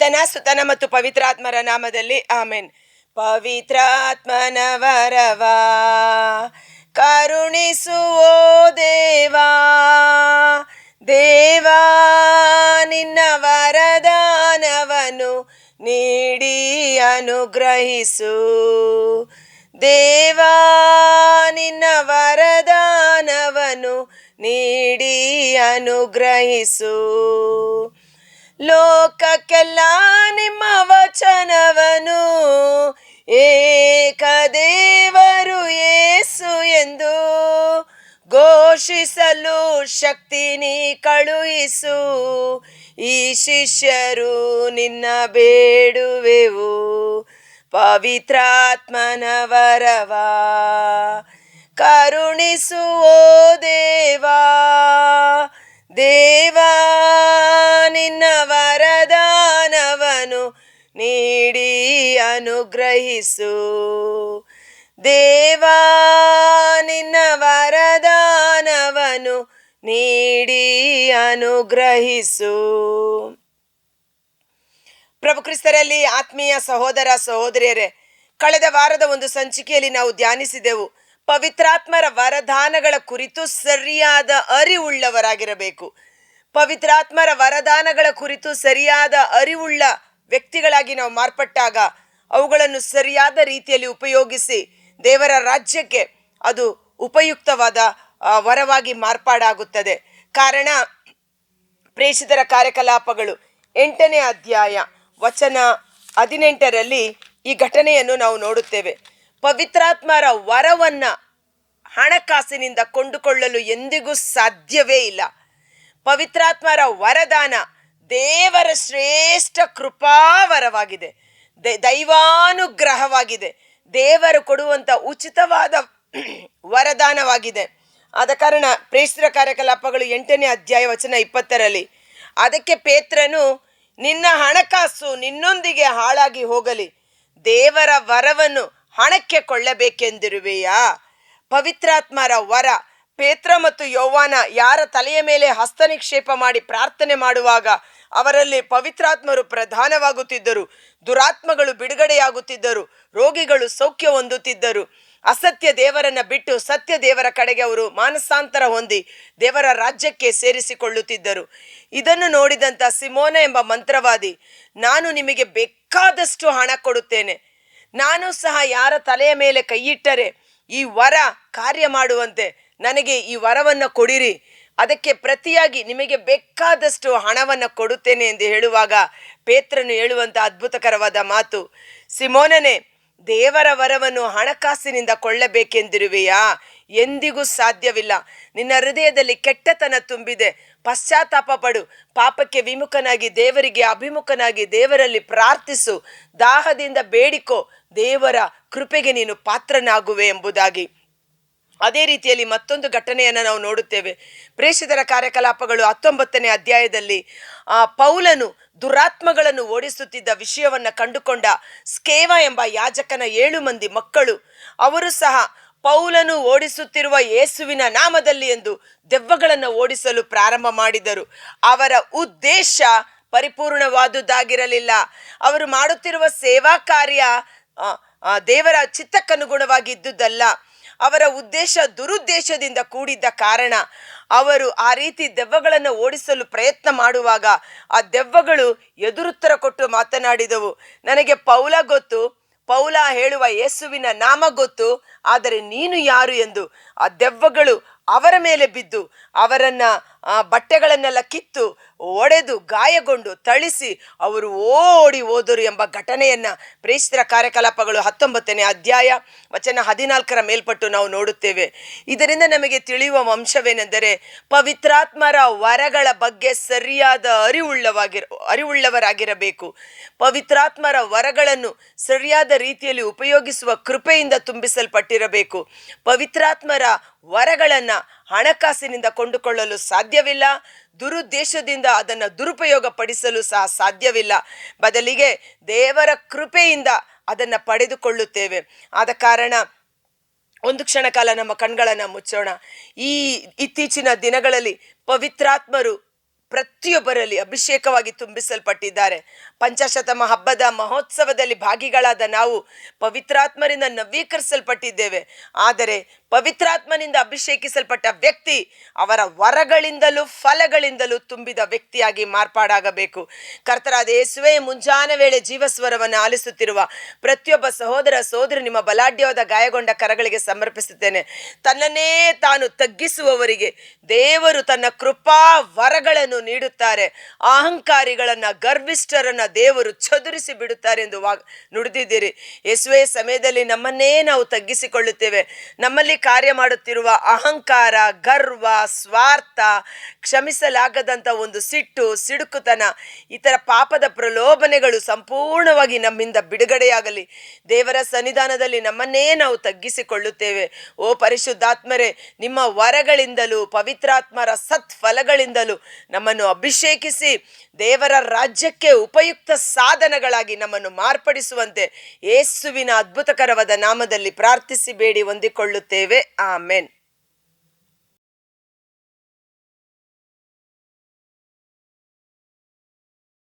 ಪಿತನ ಸುತನ ಮತ್ತು ಪವಿತ್ರಾತ್ಮರ ನಾಮದಲ್ಲಿ ಆಮೆನ್. ಪವಿತ್ರಾತ್ಮನ ವರವ ಕರುಣಿಸುವೋ ದೇವಾ, ದೇವಾ ನಿನ್ನ ವರದಾನವನ್ನು ನೀಡಿ ಅನುಗ್ರಹಿಸು. ದೇವಾ ನಿನ್ನ ವರದಾನವನ್ನು ನೀಡಿ ಅನುಗ್ರಹಿಸು. ಲೋಕಕ್ಕೆಲ್ಲ ನಿಮ್ಮ ವಚನವನು ಏಕದೇವರು ಯೇಸು ಎಂದು ಘೋಷಿಸಲು ಶಕ್ತಿ ನೀ ಕಳುಹಿಸು. ಈ ಶಿಷ್ಯರು ನಿನ್ನ ಬೇಡುವೆವು, ಪವಿತ್ರಾತ್ಮನ ವರವ ಕರುಣಿಸುವೋ ದೇವಾ, ದೇವಾ ನಿನ್ನ ವರದಾನವನ್ನು ನೀಡಿ ಅನುಗ್ರಹಿಸು. ದೇವಾ ನಿನ್ನ ವರದಾನವನ್ನು ನೀಡಿ ಅನುಗ್ರಹಿಸು. ಪ್ರಭು ಕ್ರಿಸ್ತರಲ್ಲಿ ಆತ್ಮೀಯ ಸಹೋದರ ಸಹೋದರಿಯರೇ, ಕಳೆದ ವಾರದ ಒಂದು ಸಂಚಿಕೆಯಲ್ಲಿ ನಾವು ಧ್ಯಾನಿಸಿದೆವು ಪವಿತ್ರಾತ್ಮರ ವರದಾನಗಳ ಕುರಿತು ಸರಿಯಾದ ಅರಿವುಳ್ಳವರಾಗಿರಬೇಕು. ಪವಿತ್ರಾತ್ಮರ ವರದಾನಗಳ ಕುರಿತು ಸರಿಯಾದ ಅರಿವುಳ್ಳ ವ್ಯಕ್ತಿಗಳಾಗಿ ನಾವು ಮಾರ್ಪಟ್ಟಾಗ ಅವುಗಳನ್ನು ಸರಿಯಾದ ರೀತಿಯಲ್ಲಿ ಉಪಯೋಗಿಸಿ ದೇವರ ರಾಜ್ಯಕ್ಕೆ ಅದು ಉಪಯುಕ್ತವಾದ ವರವಾಗಿ ಮಾರ್ಪಾಡಾಗುತ್ತದೆ. ಕಾರಣ, ಪ್ರೇಷಿತರ ಕಾರ್ಯಕಲಾಪಗಳು 8ನೇ ಅಧ್ಯಾಯ ವಚನ 18ರಲ್ಲಿ ಈ ಘಟನೆಯನ್ನು ನಾವು ನೋಡುತ್ತೇವೆ. ಪವಿತ್ರಾತ್ಮರ ವರವನ್ನ ಹಣಕಾಸಿನಿಂದ ಕೊಂಡುಕೊಳ್ಳಲು ಎಂದಿಗೂ ಸಾಧ್ಯವೇ ಇಲ್ಲ. ಪವಿತ್ರಾತ್ಮರ ವರದಾನ ದೇವರ ಶ್ರೇಷ್ಠ ಕೃಪಾವರವಾಗಿದೆ, ದೈವಾನುಗ್ರಹವಾಗಿದೆ, ದೇವರು ಕೊಡುವಂತ ಉಚಿತವಾದ ವರದಾನವಾಗಿದೆ. ಆದ ಕಾರಣ ಪ್ರೇಷಿತರ ಕಾರ್ಯಕಲಾಪಗಳು 8ನೇ ಅಧ್ಯಾಯ ವಚನ 20ರಲ್ಲಿ ಅದಕ್ಕೆ ಪೇತ್ರನು, ನಿನ್ನ ಹಣಕಾಸು ನಿನ್ನೊಂದಿಗೆ ಹಾಳಾಗಿ ಹೋಗಲಿ, ದೇವರ ವರವನ್ನು ಹಣಕ್ಕೆ ಕೊಳ್ಳಬೇಕೆಂದಿರುವೆಯಾ? ಪವಿತ್ರಾತ್ಮರ ವರ. ಪೇತ್ರ ಮತ್ತು ಯೌವಾನ ಯಾರ ತಲೆಯ ಮೇಲೆ ಹಸ್ತನಿಕ್ಷೇಪ ಮಾಡಿ ಪ್ರಾರ್ಥನೆ ಮಾಡುವಾಗ ಅವರಲ್ಲಿ ಪವಿತ್ರಾತ್ಮರು ಪ್ರಧಾನವಾಗುತ್ತಿದ್ದರು, ದುರಾತ್ಮಗಳು ಬಿಡುಗಡೆಯಾಗುತ್ತಿದ್ದರು, ರೋಗಿಗಳು ಸೌಖ್ಯ ಹೊಂದುತ್ತಿದ್ದರು. ಅಸತ್ಯ ದೇವರನ್ನ ಬಿಟ್ಟು ಸತ್ಯ ದೇವರ ಕಡೆಗೆ ಅವರು ಮಾನಸಾಂತರ ಹೊಂದಿ ದೇವರ ರಾಜ್ಯಕ್ಕೆ ಸೇರಿಸಿಕೊಳ್ಳುತ್ತಿದ್ದರು. ಇದನ್ನು ನೋಡಿದಂಥ ಸಿಮೋನ ಎಂಬ ಮಂತ್ರವಾದಿ, ನಾನು ನಿಮಗೆ ಬೇಕಾದಷ್ಟು ಹಣ ಕೊಡುತ್ತೇನೆ, ನಾನು ಸಹ ಯಾರ ತಲೆಯ ಮೇಲೆ ಕೈಯಿಟ್ಟರೆ ಈ ವರ ಕಾರ್ಯ ಮಾಡುವಂತೆ ನನಗೆ ಈ ವರವನ್ನು ಕೊಡಿರಿ, ಅದಕ್ಕೆ ಪ್ರತಿಯಾಗಿ ನಿಮಗೆ ಬೇಕಾದಷ್ಟು ಹಣವನ್ನು ಕೊಡುತ್ತೇನೆ ಎಂದು ಹೇಳುವಾಗ ಪೇತ್ರನು ಹೇಳುವಂಥ ಅದ್ಭುತಕರವಾದ ಮಾತು, ಸಿಮೋನನೇ, ದೇವರ ವರವನ್ನು ಹಣಕಾಸಿನಿಂದ ಕೊಳ್ಳಬೇಕೆಂದಿರುವೆಯಾ? ಎಂದಿಗೂ ಸಾಧ್ಯವಿಲ್ಲ. ನಿನ್ನ ಹೃದಯದಲ್ಲಿ ಕೆಟ್ಟತನ ತುಂಬಿದೆ, ಪಶ್ಚಾತ್ತಾಪ ಪಡು, ಪಾಪಕ್ಕೆ ವಿಮುಖನಾಗಿ ದೇವರಿಗೆ ಅಭಿಮುಖನಾಗಿ ದೇವರಲ್ಲಿ ಪ್ರಾರ್ಥಿಸು, ದಾಹದಿಂದ ಬೇಡಿಕೋ, ದೇವರ ಕೃಪೆಗೆ ನೀನು ಪಾತ್ರನಾಗುವೆ ಎಂಬುದಾಗಿ. ಅದೇ ರೀತಿಯಲ್ಲಿ ಮತ್ತೊಂದು ಘಟನೆಯನ್ನು ನಾವು ನೋಡುತ್ತೇವೆ. ಪ್ರೇಷಿತರ ಕಾರ್ಯಕಲಾಪಗಳು 19ನೇ ಅಧ್ಯಾಯದಲ್ಲಿ ಪೌಲನು ದುರಾತ್ಮಗಳನ್ನು ಓಡಿಸುತ್ತಿದ್ದ ವಿಷಯವನ್ನು ಕಂಡುಕೊಂಡ ಸ್ಕೇವ ಎಂಬ ಯಾಜಕನ 7 ಮಂದಿ ಮಕ್ಕಳು, ಅವರು ಸಹ ಪೌಲನು ಓಡಿಸುತ್ತಿರುವ ಯೇಸುವಿನ ನಾಮದಲ್ಲಿ ಎಂದು ದೆವ್ವಗಳನ್ನು ಓಡಿಸಲು ಪ್ರಾರಂಭ ಮಾಡಿದರು. ಅವರ ಉದ್ದೇಶ ಪರಿಪೂರ್ಣವಾದುದಾಗಿರಲಿಲ್ಲ. ಅವರು ಮಾಡುತ್ತಿರುವ ಸೇವಾ ಕಾರ್ಯ ದೇವರ ಚಿತ್ತಕ್ಕನುಗುಣವಾಗಿ ಇದ್ದುದಲ್ಲ. ಅವರ ಉದ್ದೇಶ ದುರುದ್ದೇಶದಿಂದ ಕೂಡಿದ್ದ ಕಾರಣ ಅವರು ಆ ರೀತಿ ದೆವ್ವಗಳನ್ನು ಓಡಿಸಲು ಪ್ರಯತ್ನ ಮಾಡುವಾಗ ಆ ದೆವ್ವಗಳು ಎದುರುತ್ತರ ಕೊಟ್ಟು ಮಾತನಾಡಿದವು, ನನಗೆ ಪೌಲ ಗೊತ್ತು, ಪೌಲ ಹೇಳುವ ಯೇಸುವಿನ ನಾಮ ಗೊತ್ತು, ಆದರೆ ನೀನು ಯಾರು ಎಂದು. ಆ ದೆವ್ವಗಳು ಅವರ ಮೇಲೆ ಬಿದ್ದು ಅವರನ್ನ ಬಟ್ಟೆಗಳನ್ನೆಲ್ಲ ಕಿತ್ತು ಒಡೆದು ಗಾಯಗೊಂಡು ಥಳಿಸಿ ಅವರು ಓಡಿ ಹೋದರು ಎಂಬ ಘಟನೆಯನ್ನ ಪ್ರೇಷಿತರ ಕಾರ್ಯಕಲಾಪಗಳು 19ನೇ ಅಧ್ಯಾಯ ವಚನ 14ರ ಮೇಲ್ಪಟ್ಟು ನಾವು ನೋಡುತ್ತೇವೆ. ಇದರಿಂದ ನಮಗೆ ತಿಳಿಯುವ ಅಂಶವೇನೆಂದರೆ ಪವಿತ್ರಾತ್ಮರ ವರಗಳ ಬಗ್ಗೆ ಸರಿಯಾದ ಅರಿವುಳ್ಳವರಾಗಿರಬೇಕು. ಪವಿತ್ರಾತ್ಮರ ವರಗಳನ್ನು ಸರಿಯಾದ ರೀತಿಯಲ್ಲಿ ಉಪಯೋಗಿಸುವ ಕೃಪೆಯಿಂದ ತುಂಬಿಸಲ್ಪಟ್ಟಿರಬೇಕು. ಪವಿತ್ರಾತ್ಮರ ವರಗಳನ್ನ ಹಣಕಾಸಿನಿಂದ ಕೊಂಡುಕೊಳ್ಳಲು ಸಾಧ್ಯವಿಲ್ಲ, ದುರುದ್ದೇಶದಿಂದ ಅದನ್ನು ದುರುಪಯೋಗ ಪಡಿಸಲು ಸಹ ಸಾಧ್ಯವಿಲ್ಲ. ಬದಲಿಗೆ ದೇವರ ಕೃಪೆಯಿಂದ ಅದನ್ನು ಪಡೆದುಕೊಳ್ಳುತ್ತೇವೆ. ಆದ ಕಾರಣ ಒಂದು ಕ್ಷಣ ಕಾಲ ನಮ್ಮ ಕಣ್ಗಳನ್ನು ಮುಚ್ಚೋಣ. ಈ ಇತ್ತೀಚಿನ ದಿನಗಳಲ್ಲಿ ಪ್ರತಿಯೊಬ್ಬರಲ್ಲಿ ಅಭಿಷೇಕವಾಗಿ ತುಂಬಿಸಲ್ಪಟ್ಟಿದ್ದಾರೆ. ಪಂಚಾಶತಮ ಹಬ್ಬದ ಮಹೋತ್ಸವದಲ್ಲಿ ಭಾಗಿಗಳಾದ ನಾವು ಪವಿತ್ರಾತ್ಮರಿಂದ ನವೀಕರಿಸಲ್ಪಟ್ಟಿದ್ದೇವೆ. ಆದರೆ ಪವಿತ್ರಾತ್ಮನಿಂದ ಅಭಿಷೇಕಿಸಲ್ಪಟ್ಟ ವ್ಯಕ್ತಿ ಅವರ ವರಗಳಿಂದಲೂ ಫಲಗಳಿಂದಲೂ ತುಂಬಿದ ವ್ಯಕ್ತಿಯಾಗಿ ಮಾರ್ಪಾಡಾಗಬೇಕು. ಕರ್ತರಾದ ಯೇಸುವೇ, ಮುಂಜಾನೆ ವೇಳೆ ಜೀವಸ್ವರವನ್ನು ಆಲಿಸುತ್ತಿರುವ ಪ್ರತಿಯೊಬ್ಬ ಸಹೋದರ ಸಹೋದರಿ ನಿಮ್ಮ ಬಲಾಢ್ಯವಾದ ಗಾಯಗೊಂಡ ಕರಗಳಿಗೆ ಸಮರ್ಪಿಸುತ್ತೇನೆ. ತನ್ನನ್ನೇ ತಾನು ತಗ್ಗಿಸುವವರಿಗೆ ದೇವರು ತನ್ನ ಕೃಪಾ ವರಗಳನ್ನು ನೀಡುತ್ತಾರೆ. ಅಹಂಕಾರಿಗಳನ್ನ, ಗರ್ವಿಷ್ಠರನ್ನ ದೇವರು ಚದುರಿಸಿ ಬಿಡುತ್ತಾರೆ ಎಂದು ನುಡಿದಿದ್ದೀರಿ. ಯೇಸುವೆ, ಸಮಯದಲ್ಲಿ ನಮ್ಮನ್ನೇ ನಾವು ತಗ್ಗಿಸಿಕೊಳ್ಳುತ್ತೇವೆ. ನಮ್ಮಲ್ಲಿ ಕಾರ್ಯ ಮಾಡುತ್ತಿರುವ ಅಹಂಕಾರ, ಗರ್ವ, ಸ್ವಾರ್ಥ, ಕ್ಷಮಿಸಲಾಗದಂತ ಒಂದು ಸಿಟ್ಟು, ಸಿಡುಕುತನ, ಇತರ ಪಾಪದ ಪ್ರಲೋಭನೆಗಳು ಸಂಪೂರ್ಣವಾಗಿ ನಮ್ಮಿಂದ ಬಿಡುಗಡೆಯಾಗಲಿ. ದೇವರ ಸನ್ನಿಧಾನದಲ್ಲಿ ನಮ್ಮನ್ನೇ ನಾವು ತಗ್ಗಿಸಿಕೊಳ್ಳುತ್ತೇವೆ. ಓ ಪರಿಶುದ್ಧಾತ್ಮರೇ, ನಿಮ್ಮ ವರಗಳಿಂದಲೂ ಪವಿತ್ರಾತ್ಮರ ಸತ್ಫಲಗಳಿಂದಲೂ ನಮ್ಮನ್ನು ಅಭಿಷೇಕಿಸಿ ದೇವರ ರಾಜ್ಯಕ್ಕೆ ಉಪಯುಕ್ತ ಸಾಧನಗಳಾಗಿ ನಮ್ಮನ್ನು ಮಾರ್ಪಡಿಸುವಂತೆ ಯೇಸುವಿನ ಅದ್ಭುತಕರವಾದ ನಾಮದಲ್ಲಿ ಪ್ರಾರ್ಥಿಸಿ ಬೇಡಿ ಹೊಂದಿಕೊಳ್ಳುತ್ತೇವೆ. ಆಮೆನ್.